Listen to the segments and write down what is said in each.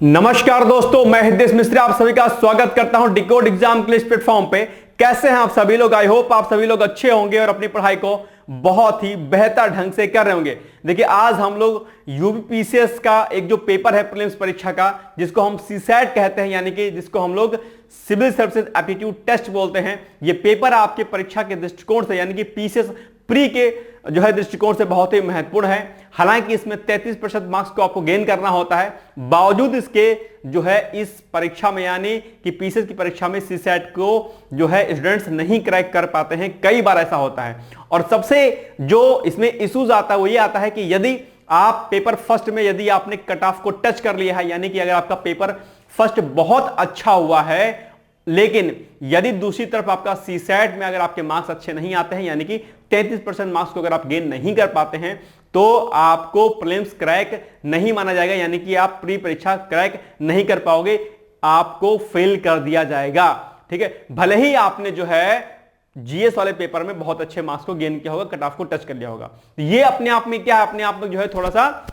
नमस्कार दोस्तों, मैं हितेश मिश्रा आप सभी का स्वागत करता हूं डिकोड एग्जाम के इस प्लेटफॉर्म पे। कैसे हैं आप सभी लोग? आई होप आप सभी लोग अच्छे होंगे और अपनी पढ़ाई को बहुत ही बेहतर ढंग से कर रहे होंगे। देखिए, आज हम लोग यूपीपीसीएस का एक जो पेपर है प्रीलिम्स परीक्षा का, जिसको हम सीसैट कहते हैं, यानी कि जिसको हम लोग सिविल सर्विसेज एप्टीट्यूड टेस्ट बोलते हैं। ये पेपर आपके परीक्षा के दृष्टिकोण से, यानी कि पीसीएस प्री के जो है दृष्टिकोण से बहुत ही महत्वपूर्ण है। हालांकि इसमें 33% मार्क्स को आपको गेन करना होता है, बावजूद इसके जो है इस परीक्षा में, यानी कि पीसीएस की परीक्षा में सीसैट को जो है स्टूडेंट्स नहीं क्रैक कर पाते हैं। कई बार ऐसा होता है। और सबसे जो इसमें इश्यूज आता है वो ये आता है कि यदि आप पेपर फर्स्ट में यदि आपने कट ऑफ को टच कर लिया है, यानी कि अगर आपका पेपर फर्स्ट बहुत अच्छा हुआ है, लेकिन यदि दूसरी तरफ आपका सीसैट में अगर आपके मार्क्स अच्छे नहीं आते हैं, यानी कि 33% मार्क्स को अगर आप गेन नहीं कर पाते हैं, तो आपको प्रीलिम्स क्रैक नहीं माना जाएगा, यानी कि आप प्री परीक्षा क्रैक नहीं कर पाओगे, आपको फेल कर दिया जाएगा। ठीक है, भले ही आपने जो है जीएस वाले पेपर में बहुत अच्छे मार्क्स को गेन किया होगा, कट ऑफ को टच कर लिया होगा। तो ये अपने आप में क्या है, अपने आप में जो है थोड़ा सा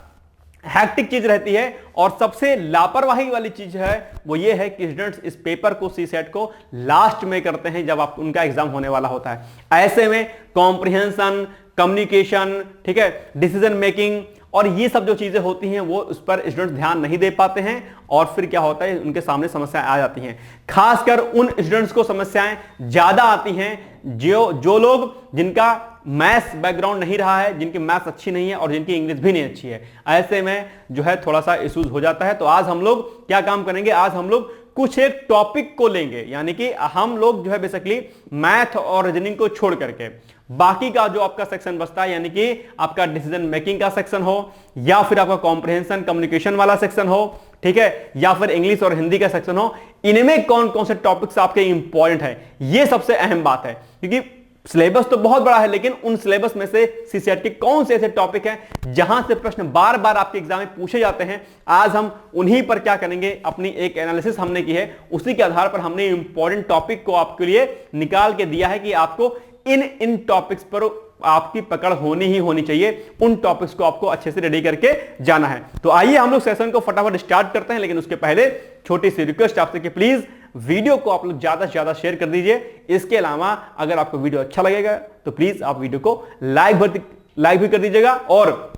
हैक्टिक चीज रहती है। और सबसे लापरवाही वाली चीज है वो ये है कि स्टूडेंट्स इस पेपर को सीसैट को लास्ट में करते हैं, जब आप उनका एग्जाम होने वाला होता है। ऐसे में कॉम्प्रिहेंशन, कम्युनिकेशन, ठीक है, डिसीजन मेकिंग और ये सब जो चीजें होती हैं वो उस पर स्टूडेंट्स ध्यान नहीं दे पाते हैं, और फिर क्या होता है, उनके सामने समस्याएं आ जाती हैं। खासकर उन स्टूडेंट्स को समस्याएं ज्यादा आती हैं जो लोग जिनका मैथ्स बैकग्राउंड नहीं रहा है, जिनकी मैथ्स अच्छी नहीं है और जिनकी इंग्लिश भी नहीं अच्छी है। ऐसे में जो है थोड़ा सा इश्यूज हो जाता है। तो आज हम लोग क्या काम करेंगे, आज हम लोग कुछ एक टॉपिक को लेंगे, यानी कि हम लोग जो है बेसिकली मैथ और रीजनिंग को छोड़ करके बाकी का जो आपका सेक्शन बचता है, यानी कि आपका डिसीजन मेकिंग का सेक्शन हो, या फिर आपका कॉम्प्रिहेंशन कम्युनिकेशन वाला सेक्शन हो, ठीक है, या फिर इंग्लिश और हिंदी का सेक्शन हो, इनमें कौन कौन से टॉपिक्स आपके इंपॉर्टेंट है, ये सबसे अहम बात है। क्योंकि सिलेबस तो बहुत बड़ा है, लेकिन उन सिलेबस में से सीसैट के कौन से ऐसे टॉपिक हैं जहां से प्रश्न बार बार आपके एग्जाम में पूछे जाते हैं, आज हम उन्हीं पर क्या करेंगे, अपनी एक एनालिसिस हमने की है, उसी के आधार पर हमने इंपॉर्टेंट टॉपिक को आपके लिए निकाल के दिया है कि आपको इन टॉपिक्स पर आपकी पकड़ होनी ही होनी चाहिए। उन टॉपिक्स को आपको अच्छे से रेडी करके जाना है। तो आइए हम लोग सेशन को फटाफट स्टार्ट करते हैं, लेकिन उसके पहले छोटी सी रिक्वेस्ट आपसे कि प्लीज वीडियो को आप लोग ज्यादा से ज्यादा शेयर कर दीजिए। इसके अलावा अगर आपको वीडियो अच्छा लगेगा तो प्लीज आप वीडियो को लाइक भी कर दीजिएगा। और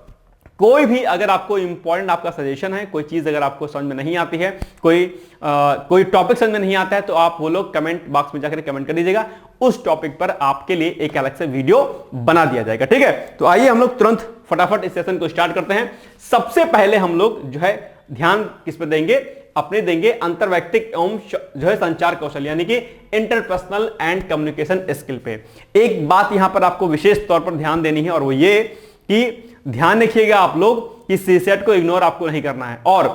कोई भी अगर आपको इंपॉर्टेंट आपका सजेशन है, कोई चीज अगर आपको समझ में नहीं आती है, कोई टॉपिक समझ में नहीं आता है, तो आप वो लोग कमेंट बॉक्स में जाकर कमेंट कर दीजिएगा। उस टॉपिक पर आपके लिए एक अलग से वीडियो बना दिया जाएगा। ठीक है, तो आइए हम लोग तुरंत फटाफट इस सेशन को स्टार्ट करते हैं। सबसे पहले हम लोग जो है ध्यान किस पे देंगे, अपने देंगे अंतर्वैयक्तिक एवं जो है संचार कौशल, यानी कि इंटरपर्सनल एंड कम्युनिकेशन स्किल पे। एक बात यहां पर आपको विशेष तौर पर ध्यान देनी है, और वो ये कि ध्यान रखिएगा आप लोग कि सीसैट को इग्नोर आपको नहीं करना है। और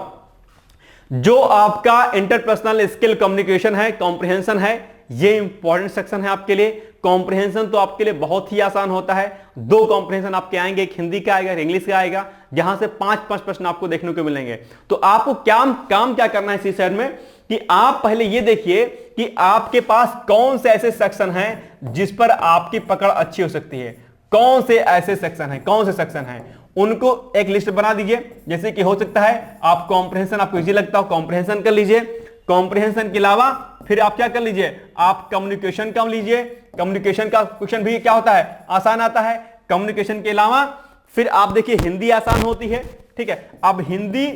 जो आपका इंटरपर्सनल स्किल कम्युनिकेशन है, कॉम्प्रिहेंशन है, ये इंपॉर्टेंट सेक्शन है आपके लिए। कॉम्प्रिहेंशन तो आपके लिए बहुत ही आसान होता है। 2 कॉम्प्रिहेंशन आपके आएंगे, एक हिंदी का आएगा, एक इंग्लिश का आएगा, जहां से 5-5 प्रश्न आपको देखने को मिलेंगे। तो आपको काम क्या करना है सीसैट में, कि आप पहले ये देखिए कि आपके पास कौन से ऐसे सेक्शन हैं जिस पर आपकी पकड़ अच्छी हो सकती है। कौन से ऐसे सेक्शन हैं उनको एक लिस्ट बना दीजिए। जैसे कि हो सकता है आप कॉम्प्रिहेंशन आपको इजी लगता हो, कॉम्प्रिहेंशन कर लीजिए। कॉम्प्रिहेंशन के अलावा फिर आप क्या कर लीजिए, आप कम्युनिकेशन का लीजिए। कम्युनिकेशन का क्वेश्चन भी क्या होता है, आसान आता है। कम्युनिकेशन के अलावा फिर आप देखिए हिंदी आसान होती है। ठीक है, अब हिंदी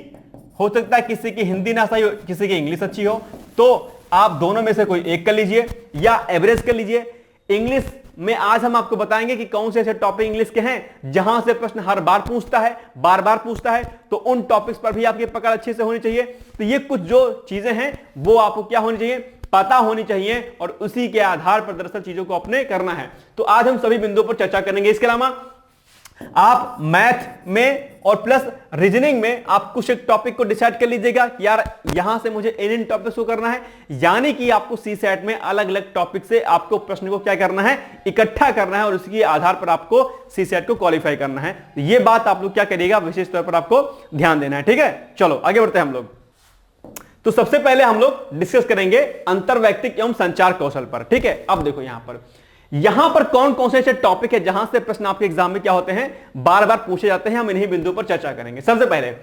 हो सकता है किसी की हिंदी ना सही हो, किसी की इंग्लिश अच्छी हो, तो आप दोनों में से कोई एक कर लीजिए या एवरेज कर लीजिए। इंग्लिश में आज हम आपको बताएंगे कि कौन से ऐसे टॉपिक इंग्लिश के हैं जहां से प्रश्न हर बार पूछता है, बार बार पूछता है, तो उन टॉपिक्स पर भी आपकी पकड़ अच्छे से होनी चाहिए। तो ये कुछ जो चीजें हैं वो आपको क्या होनी चाहिए, पता होनी चाहिए, और उसी के आधार पर दरअसल चीजों को अपने करना है। तो आज हम सभी बिंदुओं पर चर्चा करेंगे। इसके अलावा आप मैथ में और प्लस रीजनिंग में आप कुछ एक टॉपिक को डिसाइड कर लीजिएगा कि यार यहां से मुझे इन टॉपिक्स को करना है, यानी कि आपको सीसैट में अलग अलग टॉपिक से आपको प्रश्न को क्या करना है, इकट्ठा करना है, और उसके आधार पर आपको सीसैट को क्वालिफाई करना है। तो ये बात आप लोग क्या करिएगा, विशेष तौर पर आपको ध्यान देना है। ठीक है, चलो आगे बढ़ते हैं हम लोग। तो सबसे पहले हम लोग डिस्कस करेंगे अंतर्वैयक्तिक एवं संचार कौशल पर। ठीक है, अब देखो यहां पर कौन कौन से ऐसे टॉपिक है जहां से प्रश्न आपके एग्जाम में क्या होते हैं, बार बार पूछे जाते हैं। हम इन्हीं बिंदुओं पर चर्चा करेंगे। सबसे पहले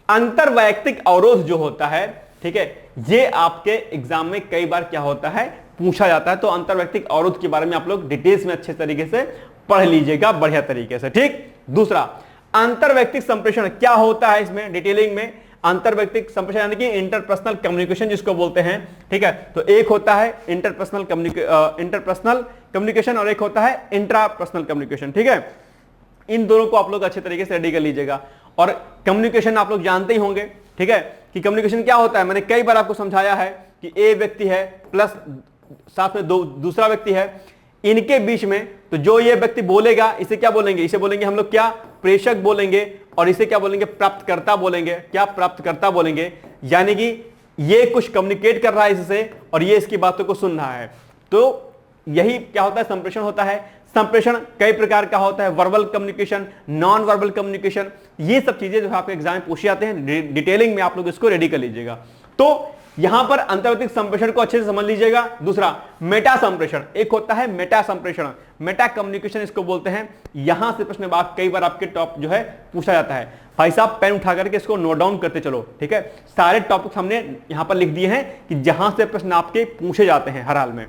अंतरवैयक्तिक अवरोध जो होता है, ठीक है, ये आपके एग्जाम में कई बार क्या होता है, पूछा जाता है। तो अंतरवैयक्तिक अवरोध के बारे में आप लोग डिटेल्स में अच्छे तरीके से पढ़ लीजिएगा, बढ़िया तरीके से, ठीक। दूसरा, अंतरवैयक्तिक संप्रेषण क्या होता है, इसमें डिटेलिंग में अंतरवैयक्तिक संप्रेषण यानी कि इंटरपर्सनल कम्युनिकेशन जिसको बोलते हैं, ठीक है। तो एक होता है इंटरपर्सनल कम्युनिकेशन और एक होता है इंट्रापर्सनल कम्युनिकेशन, ठीक है। इन दोनों को आप लोग अच्छे तरीके से रेडी कर लीजिएगा। और कम्युनिकेशन आप लोग जानते ही होंगे, ठीक है, कि कम्युनिकेशन क्या होता है। मैंने कई बार आपको समझाया है कि ए व्यक्ति है प्लस साथ में दूसरा व्यक्ति है, इनके बीच में तो जो ये व्यक्ति बोलेगा इसे क्या बोलेंगे, इसे बोलेंगे हम लोग क्या, प्रेषक बोलेंगे, और इसे क्या बोलेंगे, प्राप्तकर्ता बोलेंगे, क्या, प्राप्तकर्ता बोलेंगे। यानी कि ये कुछ कम्युनिकेट कर रहा है इससे और ये इसकी बातों को सुन रहा है। तो यही क्या होता है, संप्रेषण होता है। संप्रेषण कई प्रकार का होता है, verbal communication, non verbal communication, ये सब चीजें जो आपके एग्जाम में पूछी जाते हैं, डिटेलिंग में आप लोग इसको रेडी कर लीजिएगा। तो यहां पर अंतर्वैयक्तिक संप्रेषण को अच्छे से समझ लीजिएगा। दूसरा, मेटा संप्रेषण, एक होता है मेटा संप्रेषण, मेटा कम्युनिकेशन इसको बोलते हैं। यहां से प्रश्न कई बार आपके टॉप जो है पूछा जाता है। भाई साहब पेन उठा करके इसको नोट डाउन करते चलो, ठीक है। सारे टॉपिक हमने यहां पर लिख दिए हैं कि जहां से प्रश्न आपके पूछे जाते हैं हर हाल में,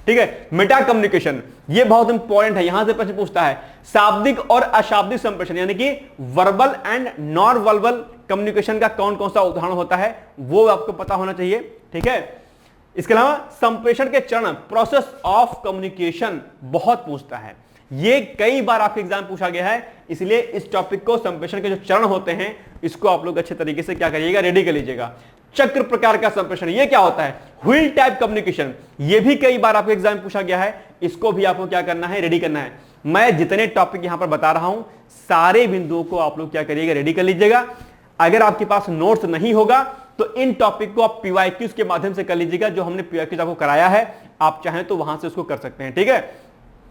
ठीक है। मेटा कम्युनिकेशन ये बहुत इंपॉर्टेंट है, यहां से प्रश्न पूछता है। शाब्दिक और अशाब्दिक संप्रेषण यानी कि verbal and non verbal communication का कौन कौन सा उदाहरण होता है वो आपको पता होना चाहिए, ठीक है। इसके अलावा संप्रेषण के चरण, प्रोसेस ऑफ कम्युनिकेशन बहुत पूछता है, ये कई बार आपके एग्जाम पूछा गया है, इसलिए इस टॉपिक को, संप्रेषण के जो चरण होते हैं इसको आप लोग अच्छे तरीके से क्या करिएगा, रेडी कर लीजिएगा। चक्र प्रकार का संप्रेषण ये क्या होता है, व्हील टाइप कम्युनिकेशन, ये भी कई बार आपके एग्जाम पूछा गया है, इसको भी आपको क्या करना है, रेडी करना है। मैं जितने टॉपिक यहां पर बता रहा हूं सारे बिंदुओं को आप लोग क्या करिएगा, रेडी कर लीजिएगा। अगर आपके पास नोट्स नहीं होगा तो इन टॉपिक को आप पीवाईक्यूज के माध्यम से कर लीजिएगा, जो हमने पीवाईक्यूज आपको कराया है, आप चाहें तो वहां से उसको कर सकते हैं, ठीक है।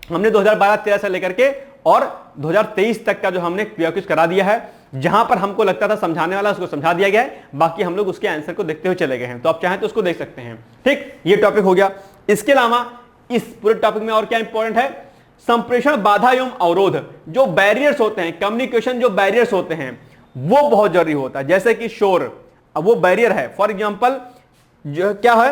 हमने 2012-13 से लेकर के और 2023 तक का जो हमने पीवाईक्यूज करा दिया है, जहां पर हमको लगता था समझाने वाला उसको समझा दिया गया है, बाकी हम लोग उसके आंसर को देखते हुए चले गए हैं, तो आप चाहें तो उसको देख सकते हैं, ठीक। ये टॉपिक हो गया। इसके अलावा इस पूरे टॉपिक में और क्या इंपॉर्टेंट है, संप्रेषण बाधा एवं अवरोध, जो बैरियर्स होते हैं, कम्युनिकेशन जो बैरियर्स होते हैं वो बहुत जरूरी होता है। जैसे कि शोर, अब वो बैरियर है। फॉर एग्जांपल जो क्या है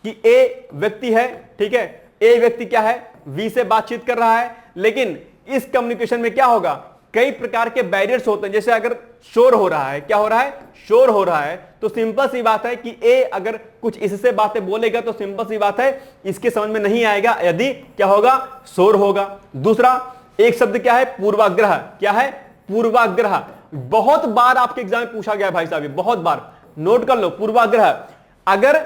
कि ए व्यक्ति है, ठीक है, ए व्यक्ति क्या है, वी से बातचीत कर रहा है, लेकिन इस कम्युनिकेशन में क्या होगा, कई प्रकार के बैरियर्स होते हैं। जैसे अगर शोर हो रहा है, क्या हो रहा है, शोर हो रहा है, तो सिंपल सी बात है कि ए अगर कुछ इससे बातें बोलेगा तो सिंपल सी बात है इसके समझ में नहीं आएगा, यदि क्या होगा, शोर होगा। दूसरा एक शब्द क्या है, पूर्वाग्रह, क्या है, पूर्वाग्रह, बहुत बार आपके एग्जाम में पूछा गया है भाई साहब, बहुत बार, नोट कर लो। पूर्वाग्रह, अगर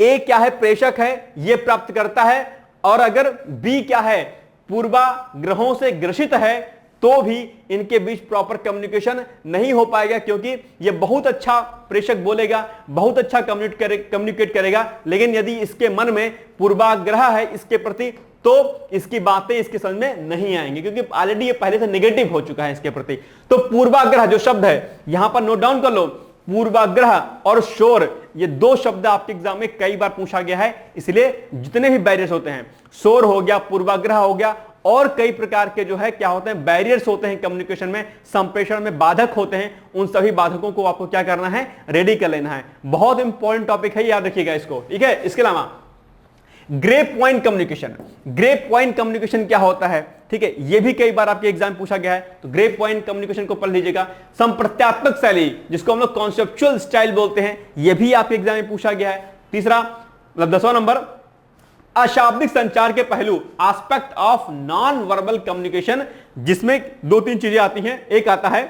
ए क्या है, प्रेषक है, ये प्राप्त करता है, और अगर बी क्या है, पूर्वाग्रहों से ग्रसित है, तो भी इनके बीच प्रॉपर कम्युनिकेशन नहीं हो पाएगा, क्योंकि ये बहुत अच्छा प्रेषक बोलेगा, बहुत अच्छा कम्युनिकेट करेगा, लेकिन यदि इसके मन में पूर्वाग्रह है इसके प्रति, तो इसकी बातें इसके समझ में नहीं आएंगी, क्योंकि ऑलरेडी ये पहले से नेगेटिव हो चुका है इसके प्रति। तो पूर्वाग्रह जो शब्द है यहां पर नोट डाउन कर लो, पूर्वाग्रह और शोर, ये दो शब्द आपके एग्जाम में कई बार पूछा गया है, इसलिए जितने भी बैरियर्स होते हैं, शोर हो गया, पूर्वाग्रह हो गया, और कई प्रकार के जो है क्या होते हैं, बैरियर्स होते हैं कम्युनिकेशन में, संप्रेषण में बाधक होते हैं, उन सभी बाधकों को आपको क्या करना है, रेडी कर लेना है। बहुत इंपॉर्टेंट टॉपिक है, याद रखिएगा इसको, ठीक है। इसके अलावा grey point communication, grey point communication क्या होता है, ठीक है, ये भी कई बार आपके एग्जाम पूछा गया है, तो ग्रे पॉइंट कम्युनिकेशन को पढ़ लीजिएगा। संप्रत्यात्मक शैली, जिसको हम लोग कॉन्सेप्चुअल स्टाइल बोलते हैं, ये भी आपके एग्जाम में पूछा गया है। तीसरा मतलब 10वां नंबर, अशाब्दिक संचार के पहलू, aspect of non verbal communication, जिसमें दो तीन चीजें आती हैं। एक आता है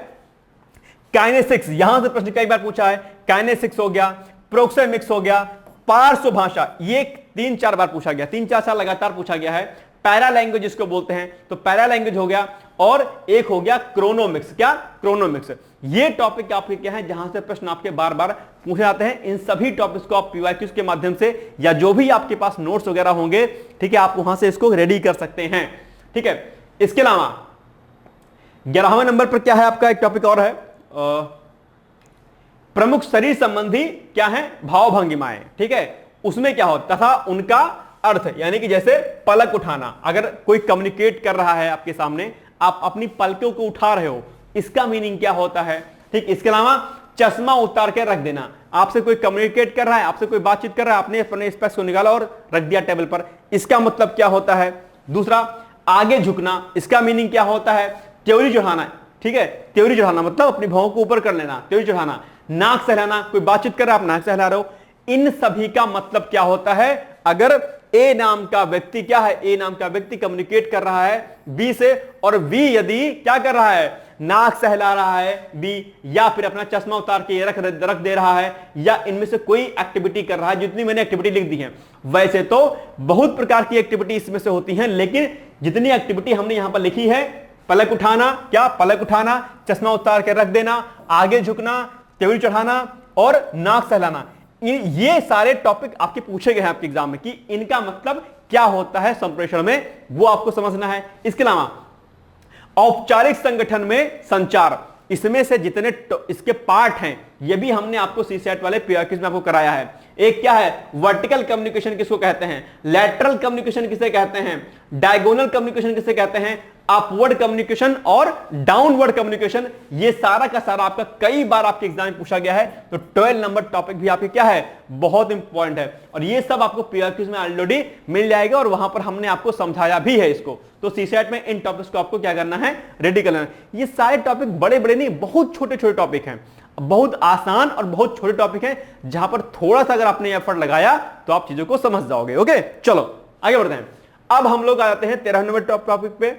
काइनेसिक्स, यहां से प्रश्न कई बार पूछा है, काइनेसिक्स हो गया, प्रोक्सेमिक्स हो गया, पार्श्व भाषा, ये 3-4 बार पूछा गया, 3-4 साल लगातार पूछा गया है। पैरा लैंग्वेज जिसको बोलते हैं, तो पैरा लैंग्वेज हो गया, और एक हो गया क्रोनोमिक्स, क्या, क्रोनोमिक्स। ये टॉपिक आपके क्या है, जहां से प्रश्न आपके बार बार पूछे जाते हैं। इन सभी टॉपिक्स को आप पीवाईक्यूज के माध्यम से, या जो भी आपके पास नोट्स वगैरह होंगे, ठीक है, आप वहां से इसको रेडी कर सकते हैं, ठीक है। इसके अलावा 11वें नंबर पर क्या है आपका, एक टॉपिक और है, प्रमुख शरीर संबंधी क्या है, भाव भंगिमाएं, ठीक है, उसमें क्या होता तथा उनका अर्थ, यानी कि जैसे पलक उठाना, अगर कोई कम्युनिकेट कर रहा है आपके सामने, आप अपनी पलकों को उठा रहे हो, इसका मीनिंग क्या होता है, ठीक। इसके अलावा चश्मा उतार के रख देना। आपसे कोई कम्युनिकेट कर रहा है, आपसे कोई बातचीत कर रहा है, आपने अपने स्पेक्स को निकाला और रख दिया टेबल पर, इसका मतलब क्या होता है। दूसरा, आगे झुकना, इसका मीनिंग क्या होता है, त्योरी चढ़ाना, ठीक है, त्योरी चढ़ाना मतलब अपनी भौं को ऊपर कर लेना, त्योरी चढ़ाना। नाक सहलाना, कोई बातचीत कर रहा है आप नाक सहला रहे हो, इन सभी का मतलब क्या होता है, अगर ए नाम का व्यक्ति क्या है, ए नाम का व्यक्ति कम्युनिकेट कर रहा है बी से, और बी यदि क्या कर रहा है, नाक सहला रहा है बी, या फिर अपना चश्मा उतार के रख दे रहा है, या इनमें से कोई एक्टिविटी कर रहा है, जितनी मैंने एक्टिविटी लिख दी है। वैसे तो बहुत प्रकार की एक्टिविटी इसमें से होती हैं, लेकिन जितनी एक्टिविटी हमने यहां पर लिखी है, पलक उठाना, क्या पलक उठाना, चश्मा उतार के रख देना, आगे झुकना, त्योरी चढ़ाना और नाक सहलाना, ये सारे टॉपिक आपके पूछे गए हैं आपके एग्जाम में कि इनका मतलब क्या होता है संप्रेषण में, वो आपको समझना है। इसके अलावा औपचारिक संगठन में संचार, इसमें से जितने इसके पार्ट हैं ये भी हमने आपको सीसेट वाले पीआरक्यूज में आपको कराया है। एक क्या है, वर्टिकल कम्युनिकेशन किसको कहते हैं, लैटरल कम्युनिकेशन किसे कहते हैं, डायगोनल कम्युनिकेशन किसे कहते हैं, अपवर्ड कम्युनिकेशन और डाउनवर्ड कम्युनिकेशन, ये सारा का सारा आपका कई बार आपके एग्जाम में पूछा गया है। तो 12 नंबर टॉपिक भी आपके क्या है, बहुत इंपॉर्टेंट है, और ये सब आपको पीआरक्यूज में ऑलरेडी मिल जाएगा, और वहां पर हमने आपको समझाया भी है इसको। तो सीसेट में इन टॉपिक्स को आपको क्या करना है, रेडी करना है। ये सारे टॉपिक बड़े बड़े नहीं, बहुत छोटे छोटे टॉपिक हैं, बहुत आसान और बहुत छोटे टॉपिक हैं, जहां पर थोड़ा सा अगर आपने एफर्ट लगाया तो आप चीजों को समझ जाओगे। ओके, चलो आगे बढ़ते हैं। अब हम लोग आ जाते हैं 13 नंबर टॉपिक पे।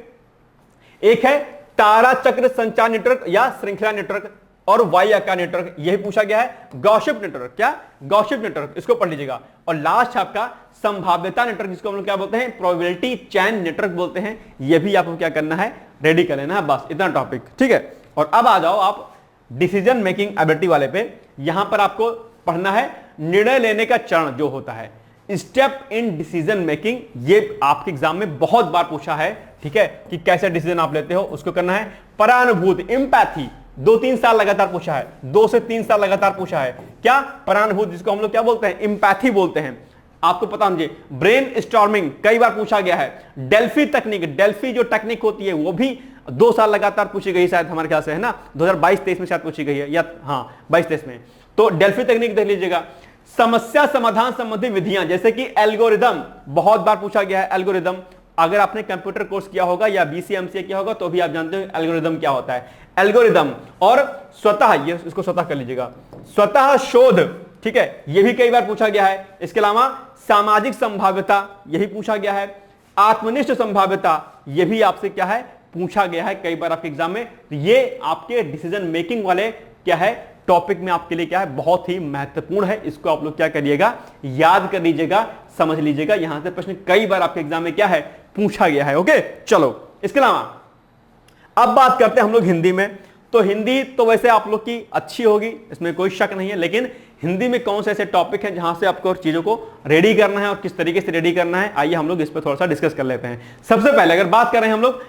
एक है तारा चक्र संचार नेटवर्क या श्रृंखला नेटवर्क और वाई आकार नेटवर्क, यही पूछा गया है। गॉसिप नेटवर्क, क्या गॉसिप नेटवर्क, इसको पढ़ लीजिएगा। और लास्ट आपका संभाव्यता नेटवर्क, जिसको हम लोग क्या बोलते हैं, प्रोबेबिलिटी चैन नेटवर्क बोलते हैं, यह भी आपको क्या करना है, रेडी कर लेना है, बस इतना टॉपिक, ठीक है। और अब आ जाओ आप डिसीजन मेकिंग एबिलिटी वाले पे। यहां पर आपको पढ़ना है निर्णय लेने का चरण जो होता है, स्टेप इन डिसीजन मेकिंग। ये आपके एग्जाम में बहुत बार पूछा है, ठीक है, कि कैसे डिसीजन आप लेते हो, उसको करना है। परानुभूति, एम्पैथी, 2-3 साल लगातार पूछा है, 2 से 3 साल लगातार पूछा है। क्या परानुभूति, जिसको हम लोग क्या बोलते हैं, एम्पैथी बोलते हैं, आपको पता होना चाहिए। ब्रेन स्टॉर्मिंग कई बार पूछा गया है। डेल्फी तकनीक, डेल्फी जो टेक्निक होती है वो भी 2 साल लगातार पूछी गई, शायद हमारे ख्याल से, है ना, 2022-23 में शायद पूछी गई है, या हाँ 22-23 में। तो डेल्फी तकनीक देख लीजिएगा। समस्या समाधान संबंधी विधियां, जैसे कि एल्गोरिदम, बहुत बार पूछा गया है एल्गोरिदम। अगर आपने कंप्यूटर कोर्स किया होगा या बीसीएमसीए किया होगा तो भी आप जानते हो एल्गोरिदम क्या होता है। एल्गोरिदम और स्वतः, ये इसको स्वतः कर लीजिएगा, स्वतः शोध, ठीक है, ये भी कई बार पूछा गया है। इसके अलावा सामाजिक संभाव्यता, यही पूछा गया है। आत्मनिष्ठ संभाव्यता, यह भी आपसे क्या है, पूछा गया है कई बार आपके एग्जाम में। तो ये आपके डिसीजन मेकिंग वाले क्या है, टॉपिक में आपके लिए क्या है, बहुत ही महत्वपूर्ण है। इसको आप लोग क्या करिएगा, याद कर लीजिएगा, समझ लीजिएगा। यहां से प्रश्न कई बार आपके एग्जाम में क्या है, पूछा गया है। ओके, चलो इसके अलावा अब बात करते हैं हम लोग हिंदी में। तो हिंदी तो वैसे आप लोग की अच्छी होगी, इसमें कोई शक नहीं है, लेकिन हिंदी में कौन से ऐसे टॉपिक हैं जहां से आपको चीजों को रेडी करना है और किस तरीके से रेडी करना है, आइए हम लोग इस पर थोड़ा सा डिस्कस कर लेते हैं। सबसे पहले अगर बात कर रहे हैं हम लोग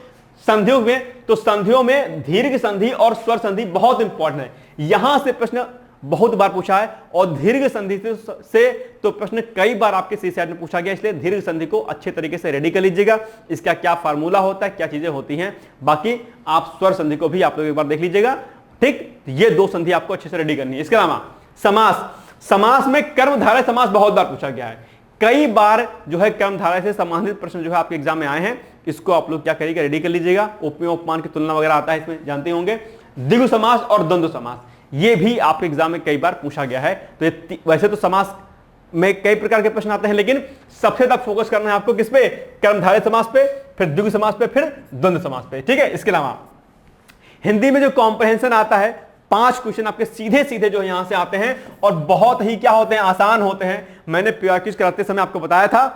संधियों में, तो संधियों में दीर्घ संधि और स्वर संधि बहुत इंपॉर्टेंट है। यहां से प्रश्न बहुत बार पूछा है, और दीर्घ संधि से तो प्रश्न कई बार आपके सीसेट में पूछा गया, इसलिए दीर्घ संधि को अच्छे तरीके से रेडी कर लीजिएगा। इसका क्या फार्मूला होता है, क्या चीजें होती हैं, बाकी आप स्वर संधि को भी आप लोग एक बार देख लीजिएगा, ठीक। ये 2 संधि आपको अच्छे से रेडी करनी है। इसके अलावा समास, समास में कर्मधारय समास बहुत बार पूछा गया है। कई बार जो है कर्मधारय से संबंधित प्रश्न जो है आपके एग्जाम में आए हैं, इसको आप लोग क्या करिएगा, रेडी कर लीजिएगा। उपमेय उपमान की तुलना वगैरह आता है इसमें, जानते होंगे। द्विगु समास और द्वंद्व समास, ये भी आपके एग्जाम में कई बार पूछा गया है। तो वैसे तो समास में कई प्रकार के प्रश्न आते हैं, लेकिन सबसे ज्यादा फोकस करना है आपको किस पे, कर्मधारय समास पे, फिर द्विगु समास पे, फिर द्वंद्व समास पे, ठीक है। इसके अलावा हिंदी में जो कॉम्प्रहेंशन आता है, 5 क्वेश्चन आपके सीधे सीधे जो यहां से आते हैं, और बहुत ही क्या होते हैं, आसान होते हैं। मैंने पीआरक्यूज कराते समय आपको बताया था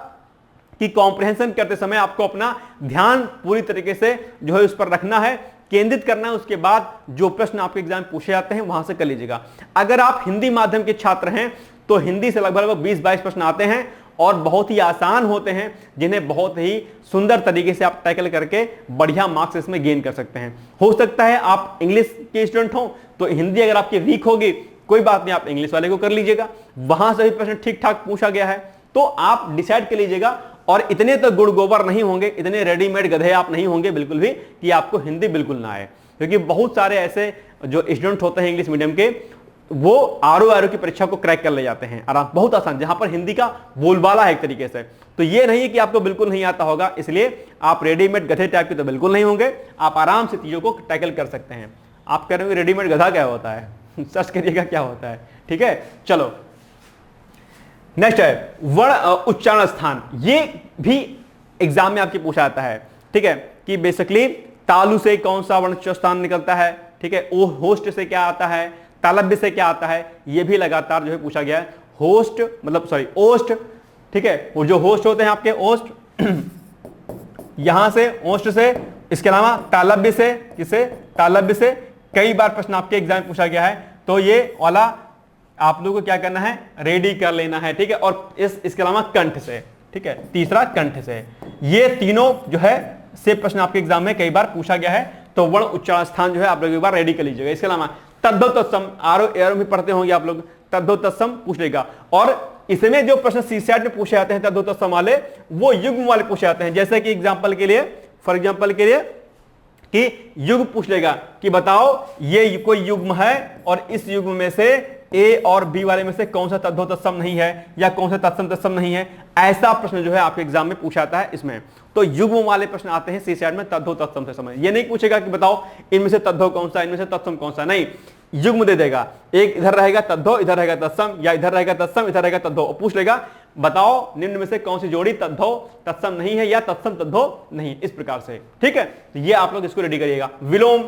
कि कॉम्प्रहेंशन करते समय आपको अपना ध्यान पूरी तरीके से जो है उस पर रखना है, केंद्रित करना है। उसके बाद जो प्रश्न आपके एग्जाम में पूछे जाते हैं वहां से कर लीजिएगा। अगर आप हिंदी माध्यम के छात्र हैं तो हिंदी से लगभग 20-22 प्रश्न आते हैं, और बहुत ही आसान होते हैं, जिन्हें बहुत ही सुंदर तरीके से आप टैकल करके बढ़िया मार्क्स इसमें गेन कर सकते हैं। हो सकता है आप इंग्लिश के स्टूडेंट हो तो हिंदी अगर आपकी वीक होगी, कोई बात नहीं, आप इंग्लिश वाले को कर लीजिएगा, वहां से भी प्रश्न ठीक ठाक पूछा गया है। तो आप डिसाइड कर लीजिएगा, और इतने तो गुड़ गोबर नहीं होंगे, इतने रेडीमेड गधे आप नहीं होंगे बिल्कुल भी कि आपको हिंदी बिल्कुल ना आए, क्योंकि बहुत सारे ऐसे जो स्टूडेंट होते हैं इंग्लिश मीडियम के, वो आरओ की परीक्षा को क्रैक कर ले जाते हैं आराम, बहुत आसान, जहां पर हिंदी का बोलबाला है एक तरीके से। तो ये नहीं है कि आपको बिल्कुल नहीं आता होगा, इसलिए आप रेडीमेड गधे टाइप के तो बिल्कुल नहीं होंगे, आप आराम से चीजों को टैकल कर सकते हैं। आप कह रहे हो रेडीमेड गधा क्या होता है, सर्च करिएगा क्या होता है, ठीक है। चलो नेक्स्ट है वर्ण उच्चारण स्थान। ये भी एग्जाम में आपके पूछा जाता है, ठीक है, कि बेसिकली तालु से कौन सा वर्ण उच्चारण स्थान निकलता है, ठीक है, ओ होस्ट से क्या आता है, तालब्य से क्या आता है, ये भी लगातार जो है पूछा गया है। होस्ट मतलब सॉरी ओस्ट, ठीक है, वो जो होस्ट होते हैं आपके ओस्ट यहां से ओस्ट से, इसके अलावा तालब्य से, किसे, तालब्य से कई बार प्रश्न आपके एग्जाम में पूछा गया है। तो ये वाला आप लोगों को क्या करना है, रेडी कर लेना है, ठीक है। और इसके अलावा कंठ से, ठीक है, तीसरा कंठ से, ये तीनों जो है से प्रश्न आपके एग्जाम में कई बार पूछा गया है। तो वर्ण उच्चारण स्थान जो है आप लोग एक बार रेडी कर लीजिएगा। इसके अलावा तद्धो तत्सम, आरो एरो में पढ़ते होंगे आप लोग, तद्धो तत्सम पूछ लेगा। और इसमें जो प्रश्न सीसेट में पूछे जाते हैं तद्धो तत्सम वाले, वो युग्म वाले पूछे जाते हैं। जैसे कि एग्जांपल के लिए, फॉर एग्जांपल के लिए कि युग्म पूछ लेगा कि बताओ ये कोई युग्म है और इस युग्म में से ए और बी वाले में से कौन सा तद्धो तत्सम नहीं है या कौन सा तत्सम तत्सम नहीं है। ऐसा प्रश्न जो है आपके एग्जाम में पूछा जाता है इसमें। तो युग्म वाले प्रश्न आते हैं सीसेट में तद्धो तत्सम से समझ। ये नहीं पूछेगा कि बताओ इनमें से तद्धो कौन सा, इनमें से तत्सम कौन सा, नहीं, युग्म दे देगा। एक इधर रहेगा तद्धो, इधर रहेगा तत्सम, या इधर रहेगा तत्सम, इधर रहेगा तद्धो। पूछ लेगा बताओ निम्न में से कौन सी जोड़ी तद्धो तत्सम नहीं है या तत्सम तद्धो नहीं, इस प्रकार से, ठीक है। तो ये आप लोग इसको रेडी करिएगा। विलोम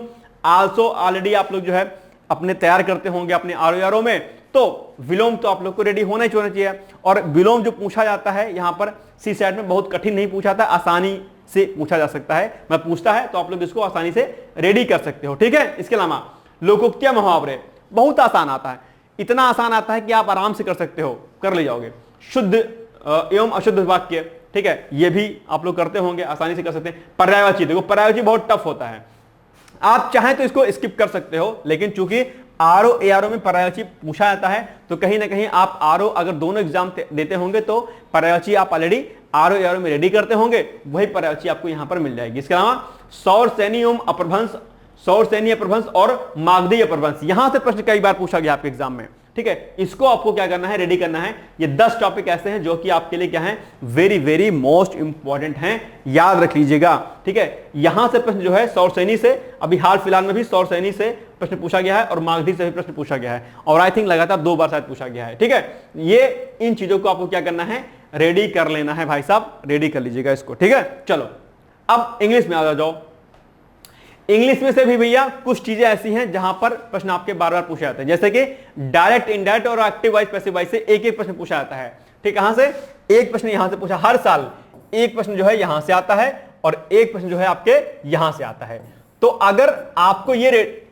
आल्सो ऑलरेडी आप लोग जो है अपने तैयार करते होंगे अपने आरओ में, तो विलोम तो आप लोग को रेडी होना ही चाहिए। और विलोम जो पूछा जाता है यहां पर सीसेट में बहुत कठिन नहीं पूछा था, आसानी से पूछा जा सकता है। मैं पूछता है तो आप लोग इसको आसानी से रेडी कर सकते हो, ठीक है। इसके अलावा लोकोक्तियां मुहावरे बहुत आसान आता है, इतना आसान आता है कि आप आराम से कर सकते हो, कर ले जाओगे। शुद्ध एवं अशुद्ध वाक्य, ठीक है, ये भी आप लोग करते होंगे, आसानी से कर सकते हैं। पर्यायवाची, देखो पर्यायवाची बहुत टफ होता है, आप चाहें तो इसको स्किप कर सकते हो, लेकिन चूंकि आरओ एआरओ में पर्यायवाची पूछा जाता है तो कहीं ना कहीं आप आरओ अगर दोनों एग्जाम देते होंगे तो पर्यायवाची आप ऑलरेडी आरओ एआरओ में रेडी करते होंगे, वही पर्यायवाची आपको यहां पर मिल जाएगी। इसके अलावा सौर सैनी एवं अप्रभंश, सौर सैनी अप्रभंश और मागधी अप्रभंश, यहां से प्रश्न कई बार पूछा गया आपके एग्जाम में, ठीक है। इसको आपको क्या करना है, रेडी करना है। ये 10 टॉपिक ऐसे हैं जो कि आपके लिए क्या है, वेरी वेरी मोस्ट इंपॉर्टेंट हैं, याद रख लीजिएगा, ठीक है। यहां से प्रश्न जो है सौर सैनी से, अभी हाल फिलहाल में भी सौर सैनी से प्रश्न पूछा गया है और मागधी से भी प्रश्न पूछा गया है, और आई थिंक लगातार 2 बार शायद पूछा गया है, ठीक है। ये इन चीजों को आपको क्या करना है, रेडी कर लेना है भाई साहब, रेडी कर लीजिएगा इसको, ठीक है। चलो अब इंग्लिश में आ जाओ। इंग्लिश में से भी भैया कुछ चीजें ऐसी हैं जहां पर प्रश्न आपके बार बार पूछे जाते हैं, जैसे कि डायरेक्ट, इनडायरेक्ट और एक्टिव वाइज पैसिव वाइज से एक एक प्रश्न पूछा जाता है, ठीक। कहां से, एक प्रश्न यहां से पूछा, हर साल एक प्रश्न जो है यहां से आता है और एक प्रश्न जो है आपके यहां से आता है। तो अगर आपको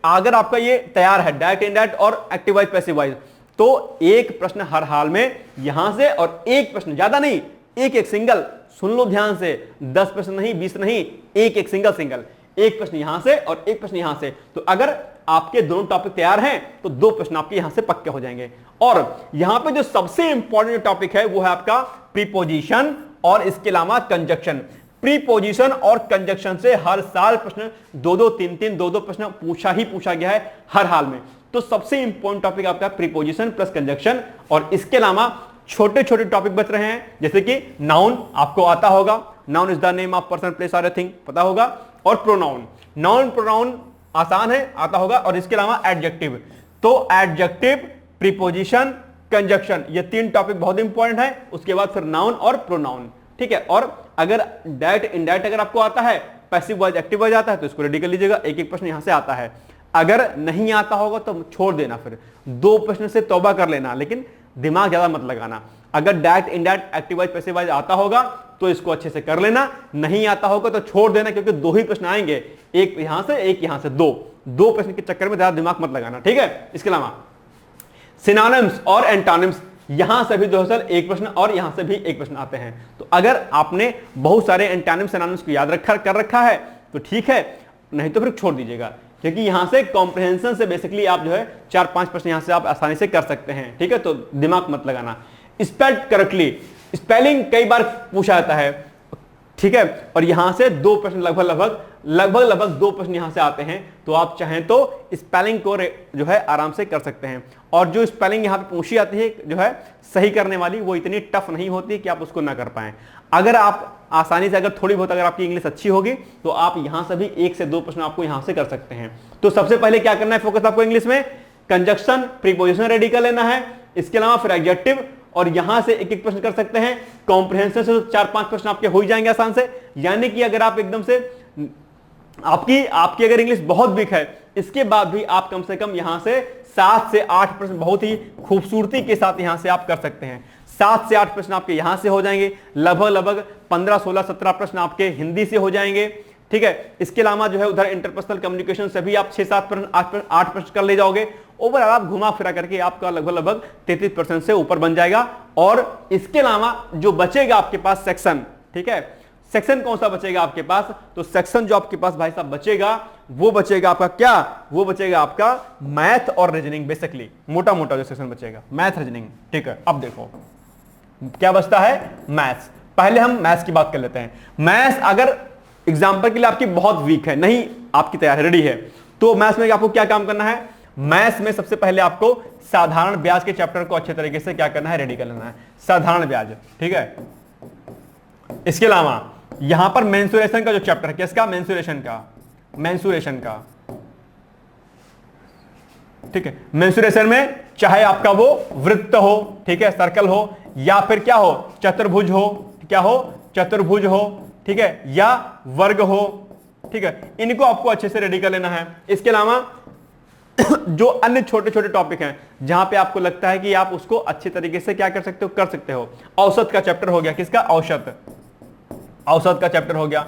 अगर आपका ये तैयार है डायरेक्ट, इनडायरेक्ट और एक्टिव वाइज पैसिव वाइज, तो एक प्रश्न हर हाल में यहां से और एक प्रश्न, ज्यादा नहीं, एक एक सिंगल, सुन लो ध्यान से, 10 प्रश्न नहीं, 20 नहीं, एक एक सिंगल, एक प्रश्न यहां से और एक प्रश्न यहां से। तो अगर आपके दोनों टॉपिक तैयार हैं तो 2 प्रश्न आपके यहां से पक्के हो जाएंगे। और यहां पे जो सबसे इंपॉर्टेंट टॉपिक है वो है आपका प्रीपोजिशन और इसके अलावा कंजक्शन। प्रीपोजिशन और कंजक्शन से हर साल प्रश्न 2-2, 3-3, 2-2 प्रश्न पूछा गया है हर हाल में। तो सबसे इंपॉर्टेंट टॉपिक आपका प्रीपोजिशन प्लस कंजक्शन, और इसके अलावा छोटे छोटे टॉपिक बच रहे हैं, जैसे कि नाउन आपको आता होगा, noun is the name of person, place और ए थिंग पता होगा, और प्रोनाउन, नाउन प्रोनाउन आसान है, आता होगा, और इसके अलावा एडजेक्टिव। तो एडजेक्टिव, प्रीपोजिशन, कंजक्शन, ये 3 टॉपिक बहुत इंपॉर्टेंट है। उसके बाद फिर नाउन और प्रोनाउन, ठीक है। और अगर डायरेक्ट, इनडायरेक्ट अगर आपको आता है, पैसिव वाइज, एक्टिव वाइज आता है, तो इसको रेडी कर लीजिएगा, एक एक प्रश्न यहां से आता है। अगर नहीं आता होगा तो छोड़ देना, फिर 2 प्रश्न से तौबा कर लेना, लेकिन दिमाग ज्यादा मत लगाना। अगर direct, indirect, active voice, passive wise आता होगा तो इसको अच्छे से कर लेना, नहीं आता होगा तो छोड़ देना, क्योंकि 2 ही प्रश्न आएंगे, एक यहां से एक यहां से, 2 प्रश्न के चक्कर में ज्यादा दिमाग मत लगाना, ठीक है। इसके अलावा सिनोनिम्स और एंटोनिम्स, यहां से भी दरअसल एक प्रश्न और यहां से भी एक प्रश्न आते हैं। तो अगर आपने बहुत सारे एंटोनिम्स सिनोनिम्स को याद कर रखा है तो ठीक है, नहीं तो फिर छोड़ दीजिएगा, क्योंकि यहां से कॉम्प्रिहेंशन से बेसिकली आप जो है 4-5 प्रश्न यहां से आप आसानी से कर सकते हैं, ठीक है। तो दिमाग मत लगाना। स्पेल्ड करेक्टली, स्पेलिंग कई बार पूछा जाता है, ठीक है। और यहां से 2 प्रश्न लगभग 2 प्रश्न यहां से आते हैं, तो आप चाहें तो स्पेलिंग को जो है आराम से कर सकते हैं। और जो स्पेलिंग यहां पे पूछी जाती है जो है सही करने वाली, वो इतनी टफ नहीं होती कि आप उसको ना कर पाए। अगर आप आसानी से, अगर थोड़ी बहुत अगर आपकी इंग्लिश अच्छी होगी, तो आप यहां से भी 1 से 2 प्रश्न आपको यहां से कर सकते हैं। तो सबसे पहले क्या करना है फोकस आपको इंग्लिश में, कंजक्शन प्रीपोजिशन रेडी कर लेना है, इसके अलावा फिर एडजेक्टिव, और यहां से एक एक प्रश्न कर सकते हैं। कॉम्प्रिहेंशन से 4-5 प्रश्न आपके हो ही जाएंगे आसान से। यानी कि अगर आप एकदम से आपकी अगर इंग्लिश बहुत वीक है, इसके बाद भी आप कम से कम यहां से 7 से 8 प्रश्न बहुत ही खूबसूरती के साथ यहां से आप कर सकते हैं। 7 से 8 प्रश्न आपके यहां से हो जाएंगे, लगभग 15, 16, 17 प्रश्न आपके हिंदी से हो जाएंगे, ठीक है। इसके अलावा जो है उधर इंटरपर्सनल कम्युनिकेशन से भी आप 6-7 प्रश्न 8 प्रश्न कर ले जाओगे। ओवरऑल आप घुमा फिरा करके आपका लगभग 33% से ऊपर बन जाएगा। और इसके अलावा जो बचेगा आपके पास सेक्शन, ठीक है, सेक्शन कौन सा बचेगा आपके पास, तो सेक्शन जो आपके पास भाई साहब बचेगा, वो बचेगा आपका क्या, वो बचेगा आपका मैथ और रीजनिंग। बेसिकली मोटा मोटा जो सेक्शन बचेगा मैथ रीजनिंग, ठीक है। अब देखो क्या बचता है, मैथ्स। पहले हम मैथ्स की बात कर लेते हैं। मैथ्स अगर एग्जाम्पल के लिए आपकी बहुत वीक है, नहीं आपकी तैयारी रेडी है, तो मैथ्स में आपको क्या काम करना है, मैथ्स में सबसे पहले आपको साधारण ब्याज के चैप्टर को अच्छे तरीके से क्या करना है, रेडी कर लेना है, साधारण ब्याज, ठीक है। इसके अलावा यहां पर मेंसुरेशन का जो चैप्टर है, किसका, मेंसुरेशन का, ठीक है। मेंसुरेशन में चाहे आपका वो वृत्त हो, ठीक है, सर्कल हो, या फिर क्या हो, चतुर्भुज हो, क्या हो, चतुर्भुज हो, ठीक है, या वर्ग हो, ठीक है, इनको आपको अच्छे से रेडी कर लेना है। इसके अलावा जो अन्य छोटे छोटे टॉपिक हैं जहां पे आपको लगता है कि आप उसको अच्छे तरीके से क्या कर सकते हो, औसत का चैप्टर हो गया, किसका, औसत का चैप्टर हो गया।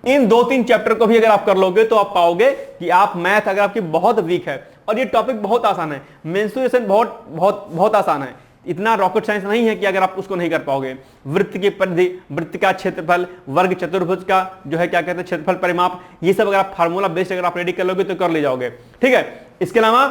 इन 2-3 चैप्टर को भी अगर आप कर लोगे तो आप पाओगे कि आप मैथ अगर आपकी बहुत वीक है, और ये टॉपिक बहुत आसान है, मेंसुरेशन बहुत बहुत बहुत आसान है, इतना रॉकेट साइंस नहीं है कि अगर आप उसको नहीं कर पाओगे। वृत्त की परिधि, वृत्त का क्षेत्रफल, वर्ग चतुर्भुज का जो है क्या कहते हैं क्षेत्रफल परिमाप, ये सब अगर आप फार्मूला बेस्ड अगर आप रेडी कर लोगे तो कर ले जाओगे, ठीक है। इसके अलावा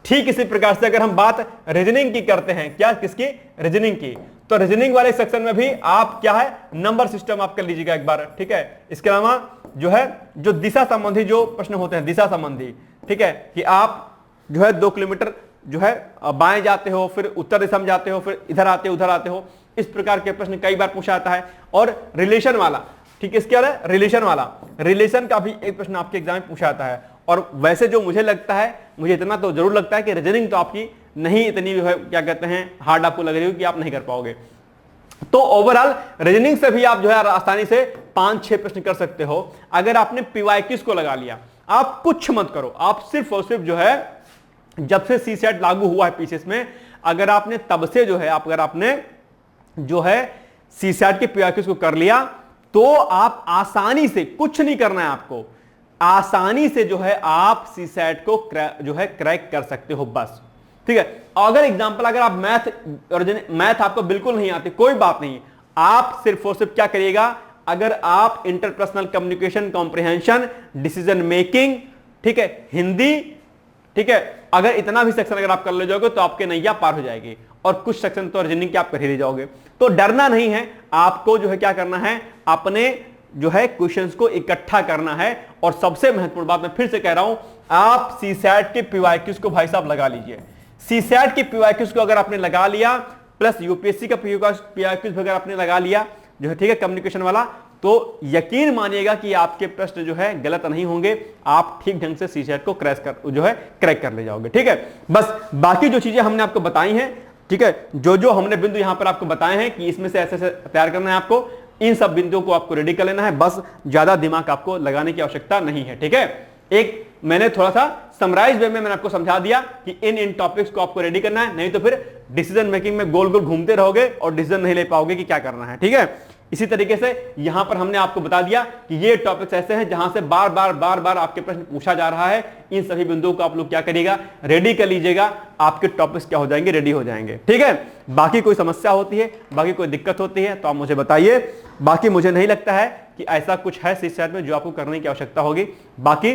ठीक इसी प्रकार से अगर हम बात रीजनिंग की करते हैं, क्या, किसकी, रीजनिंग की, तो रीजनिंग वाले सेक्शन में भी आप क्या है, नंबर सिस्टम आप कर लीजिएगा एक बार, ठीक है। इसके अलावा जो है जो दिशा संबंधी जो प्रश्न होते हैं, दिशा संबंधी, ठीक है, कि आप जो है 2 किलोमीटर जो है बाएं जाते हो, फिर उत्तर दिशा में जाते हो, फिर इधर आते हो, उधर आते हो, इस प्रकार के प्रश्न कई बार पूछा जाता है। और रिलेशन वाला, ठीक है, इसके अलावा रिलेशन वाला, रिलेशन का भी एक प्रश्न आपके एग्जाम में पूछा जाता है। और वैसे जो मुझे लगता है, मुझे इतना तो जरूर लगता है कि रीजनिंग तो आपकी नहीं इतनी जो है क्या कहते हैं हार्ड आपको लग रही हो कि आप नहीं कर पाओगे। तो ओवरऑल रीजनिंग से भी आप जो है आसानी से 5-6 प्रश्न कर सकते हो। अगर आपने पीवाईक्यूज को लगा लिया, आप कुछ मत करो, आप सिर्फ और सिर्फ जो है जब से सीसेट लागू हुआ है पीसीएस में, अगर आपने तब से जो है अगर आपने जो है सीसेट के पीवाईक्यूज को कर लिया, तो आप आसानी से, कुछ नहीं करना है आपको, आसानी से जो है आप सीसेट को जो है क्रैक कर सकते हो बस, ठीक है। अगर एग्जांपल अगर आप मैथ आपको बिल्कुल नहीं आती, कोई बात नहीं, आप सिर्फ और सिर्फ क्या करिएगा, अगर आप interpersonal communication, comprehension, decision making, ठीक है, हिंदी, ठीक है, अगर इतना भी सेक्शन अगर आप कर ले जाओगे तो आपके नैया पार हो जाएगी। और कुछ सेक्शन तो रीजनिंग के आप कर ही ले जाओगे। तो डरना नहीं है, आपको जो है क्या करना है, अपने जो है क्वेश्चंस को इकट्ठा करना है। और सबसे महत्वपूर्ण बात मैं फिर से कह रहा हूं, आप सीसैट के पीवाईक्यूज को भाई साहब लगा लीजिए। सीसैट के पीवाईक्यूज को अगर आपने लगा लिया, प्लस यूपीएससी का पीवाईक्यूज अगर आपने लगा लिया जो है, ठीक है, कम्युनिकेशन वाला, तो यकीन मानिएगा कि आपके प्रश्न जो है गलत नहीं होंगे, आप ठीक ढंग से सीसैट को क्रैक कर ले जाओगे, ठीक है। बस बाकी जो चीजें हमने आपको बताई हैं, ठीक है, जो हमने बिंदु यहां पर आपको बताए हैं कि इसमें से ऐसे तैयार करना है आपको, इन सब बिंदुओं को आपको रेडी कर लेना है, बस ज्यादा दिमाग आपको लगाने की आवश्यकता नहीं है, ठीक है। एक मैंने थोड़ा सा समराइज वे में मैंने आपको समझा दिया कि इन टॉपिक्स को आपको रेडी करना है, नहीं तो फिर डिसीजन मेकिंग में गोल गोल घूमते रहोगे और डिसीजन नहीं ले पाओगे कि क्या करना है, ठीक है। इसी तरीके से यहां पर हमने आपको बता दिया कि ये टॉपिक्स ऐसे हैं जहां से बार बार आपके प्रश्न पूछा जा रहा है। इन सभी बिंदुओं को आप लोग क्या करिएगा, रेडी कर लीजिएगा, आपके टॉपिक्स क्या हो जाएंगे, रेडी हो जाएंगे, ठीक है। बाकी कोई समस्या होती है, बाकी कोई दिक्कत होती है तो आप मुझे बताइए। बाकी मुझे नहीं लगता है कि ऐसा कुछ है सीसैट में जो आपको करने की आवश्यकता होगी। बाकी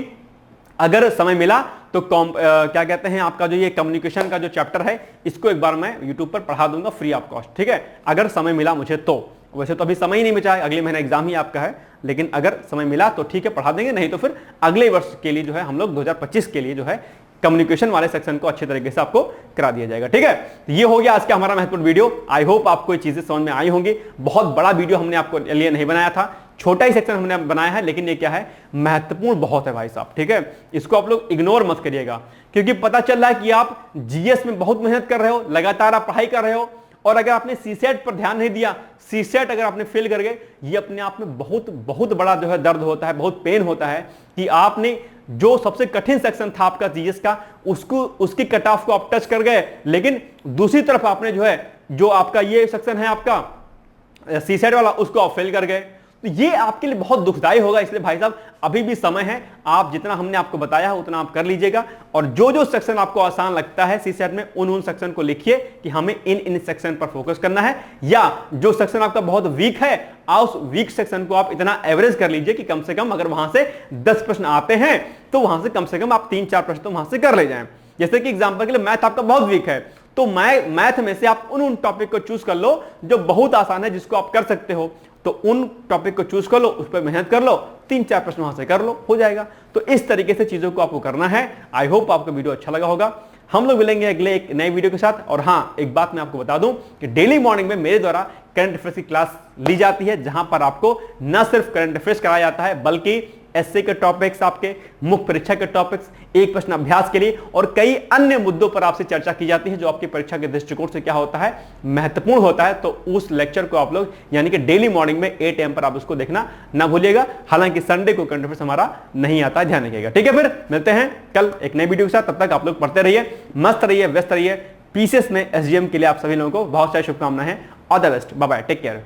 अगर समय मिला तो क्या कहते हैं, आपका जो ये कम्युनिकेशन का जो चैप्टर है, इसको एक बार मैं यूट्यूब पर पढ़ा दूंगा फ्री ऑफ कॉस्ट, ठीक है, अगर समय मिला मुझे तो। वैसे तो अभी समय ही नहीं बचा है, अगले महीने एग्जाम ही आपका है, लेकिन अगर समय मिला तो ठीक है पढ़ा देंगे, नहीं तो फिर अगले वर्ष के लिए जो है हम लोग 2025 के लिए जो है कम्युनिकेशन वाले सेक्शन को अच्छे तरीके से आपको करा दिया जाएगा। ठीक है, ये हो गया आज का हमारा महत्वपूर्ण वीडियो। आई होप आपको ये चीजें समझ में आई होंगी। बहुत बड़ा वीडियो हमने आपको लिए नहीं बनाया था, छोटा ही सेक्शन हमने बनाया है, लेकिन ये क्या है, महत्वपूर्ण बहुत है भाई साहब। ठीक है, इसको आप लोग इग्नोर मत करिएगा, क्योंकि पता चल रहा है कि आप जीएस में बहुत मेहनत कर रहे हो, लगातार आप पढ़ाई कर रहे हो, और अगर आपने सीसेट पर ध्यान नहीं दिया, सीसेट अगर आपने फेल कर गए, ये अपने आप में बहुत बहुत बड़ा जो है दर्द होता है, बहुत पेन होता है कि आपने जो सबसे कठिन सेक्शन था आपका जीएस का, उसकी कट ऑफ को आप टच कर गए, लेकिन दूसरी तरफ आपने जो है, जो आपका ये सेक्शन है आपका सीसेट वाला, उसको आप फेल कर गए। तो ये आपके लिए बहुत दुखदाई होगा। इसलिए भाई साहब अभी भी समय है, आप जितना हमने आपको बताया है उतना आप कर लीजिएगा, और जो जो सेक्शन आपको आसान लगता है सीसेट में, उन सेक्शन को लिखिए कि हमें इन सेक्शन पर फोकस करना है, या जो सेक्शन आपका बहुत वीक है, उस वीक सेक्शन को आप इतना एवरेज कर लीजिए कि कम से कम अगर वहां से 10 प्रश्न आते हैं तो वहां से कम आप 3-4 प्रश्न तो वहां से कर ले जाएं। जैसे कि एग्जांपल के लिए मैथ आपका बहुत वीक है, तो मैथ में से आप उन टॉपिक को चूज कर लो जो बहुत आसान है, जिसको आप कर सकते हो, तो उन टॉपिक को चूज कर लो, उस पर मेहनत कर लो, 3-4 प्रश्न वहां से कर लो, हो जाएगा। तो इस तरीके से चीजों को आपको करना है। आई होप आपको वीडियो अच्छा लगा होगा। हम लोग मिलेंगे अगले एक नए वीडियो के साथ। और हाँ, एक बात मैं आपको बता दूं कि डेली मॉर्निंग में मेरे द्वारा करंट अफेयर्स की क्लास ली जाती है, जहां पर आपको न सिर्फ करंट अफेयर्स कराया जाता है, बल्कि एसए के टॉपिक्स, आपके मुख्य परीक्षा के टॉपिक्स, एक प्रश्न अभ्यास के लिए, और कई अन्य मुद्दों पर आपसे चर्चा की जाती है जो आपकी परीक्षा के दृष्टिकोण से क्या होता है, महत्वपूर्ण होता है। तो उस लेक्चर को आप लोग यानी कि डेली मॉर्निंग में 8 AM पर आप उसको देखना ना भूलिएगा। हालांकि संडे को करंट अफेयर्स हमारा नहीं आता है, ध्यान रखिएगा। ठीक है, फिर मिलते हैं कल एक नए वीडियो के साथ। तब तक आप लोग पढ़ते रहिए, मस्त रहिए, व्यस्त रहिए। पीसीएस में एसडीएम के लिए आप सभी लोगों को बहुत सारी शुभकामनाएं हैं। All the best, bye bye, take care.